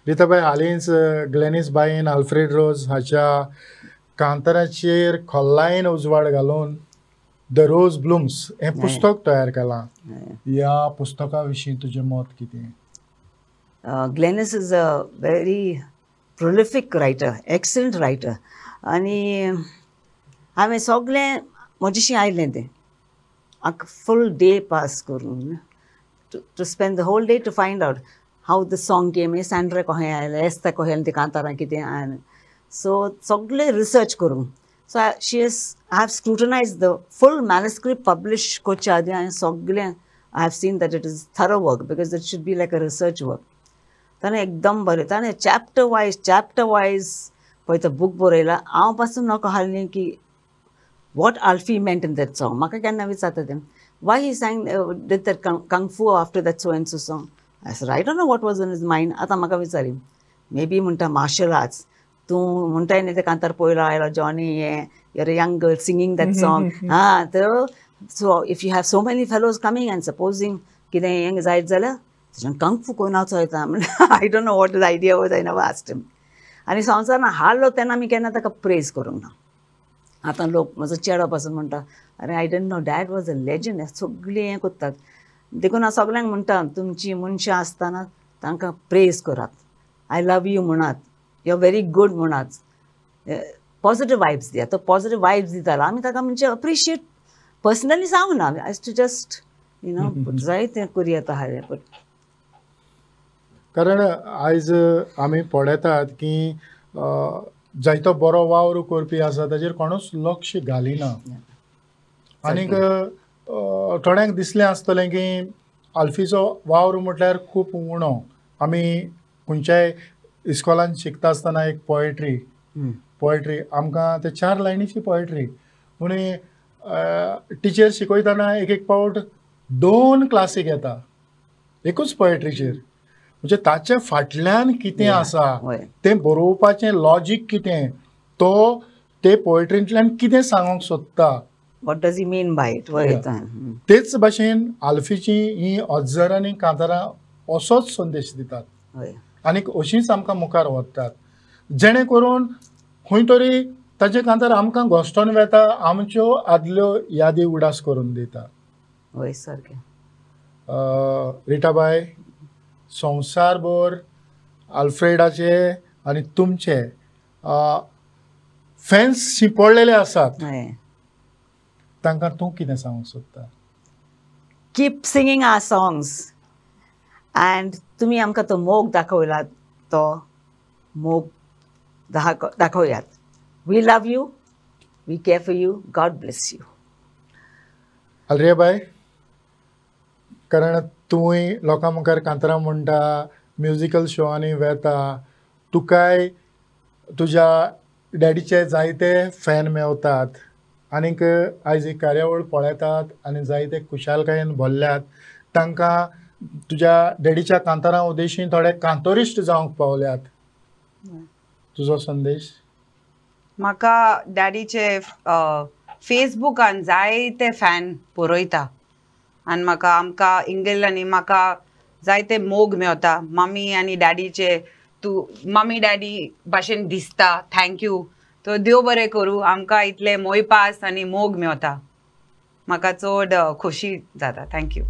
रिताबाई हालींच Glenys बाईन Alfred रोज हाच्या कांताराचेर खोल्लायेन उजवाड घालून द रोज ब्लूम्स हे पुस्तक तयार केलां. ह्या पुस्तका विशीं तुजें मत कितें? Glenis is a very prolific writer, excellent writer. आनी हांवें सगळें म्हजेशी आयलें तें म्हाका फूल डे पास करून to spend the whole day to find out how the song came, सॅन्ड्रे कहें आयलें, एस्ता कहें तें कांतारां कितें आनी सो सगळें रिसर्च करूंक. So she is I have scrutinize the full manuscript publish करचे आदी हांवें सगळें I have seen that it is thorough work because it should be like a research work. ताणें एकदम बरें, ताणें चॅप्टर वायज पळय तो बूक बरयला. हांव पासून म्हाका हाल्ली की वॉट आल्फी मेंट इन दॅट सॉंग. म्हाका केन्ना विचारता तें Y he sang did that kung fu after that so and so song. I said I don't know what was in his mind. आतां म्हाका विचारी मे बी म्हणटा मार्शल आर्ट्स. तूं म्हणटाय न्ही तें कांतार पयलो आयलो जॉनी हें your a young girl singing that song. हां तर so if you have so many fellows coming and supposing कितें हें जायत जाल्यार तेज्यान कंग फू कोण हांव चोयता. I don't know what is idea was. I never asked him. आनी संवसारान हारलो तेन्ना आमी केन्ना ताका प्रेज करूंक ना. आतां लोक म्हजो चेडो पासून म्हणटा अरे I don't no dad was a legend. सगळीं हें करतात देखून हांव सगळ्यांक म्हणटा तुमचीं मनशां आसतना तांकां प्रेज करात, आय लव यू म्हणात, यू आर व्हेरी गूड म्हणात, पॉजिटीव वायब्स दियात. तो पॉजिटीव वायब्स दितालो आमी ताका म्हणजे अप्रिशिएट पर्सनली सांगूं ना. I too just you know जाय तें करी येता हालें. बट कारण आयज आमी पळयतात की जायतो बरो वावर करपी आसा ताजेर कोणूच लक्ष घालिना. आनीक थोड्यांक दिसलें आसतलें की आल्फीचो वावर म्हटल्यार खूब उणो. आमी खंयच्याय इस्कॉलान शिकता आसतना एक पोएट्री आमकां ते 4 लायनीची पोएट्री पूण टिचर शिकयतना एक पावट 2 क्लासीक येता एकूच पोएट्रीचेर. म्हणजे ताच्या फाटल्यान कितें आसा तें बरोवपाचें लॉजीक कितें, तो ते पोएट्रींतल्यान कितें सांगूंक सोदता, what does he mean by it. तेच भाशेन आल्फीची ही अज्जर आनी कांतारां असोच संदेश दितात आनीक अशींच आमकां मुखार व्हरतात जेणे करून खंय तरी ताचे कांतार आमकां घोस्टोन वेता, आमच्यो आदल्यो यादी उडास करून दिता. हय सारकें. रिटाबाई, संवसारभर आल्फ्रेडाचे आनी तुमचे फॅन्स शिंपडलेले आसात. तांकां तूं कितें सांगूंक सोदता? Keep singing our songs and तुमी आमकां तो मोग दाखयलात, तो मोग दाखोवयात. We love you, we care for you, God bless you. आलरियाबाई, कारण तुंय लोकां मुखार कांतारां म्हणटा, म्युजिकल शोआंनी वेता, तुकाय तुज्या डॅडीचे जायते फॅन मेवतात आनीक आयज ही कार्यावळ पळयतात आनी जायते खुशालकायेन भरल्यात. तांकां तुज्या डॅडीच्या कांतारां उदेशीं थोडे कांतोरिश्ट जावंक पावल्यात. तुजो संदेश? म्हाका डॅडीचे फेसबुकान जायते फॅन पळयता आनी आमकां इंगलांनी म्हाका जायते मोग मेवता. मम्मी आनी डॅडीचे तूं मम्मी डॅडी भाशेन दिसता. थँक्यू. तो देव बरें करूं. आमकां इतले मोयपास आनी मोग मेवता. म्हाका चड खोशी जाता. थँक्यू.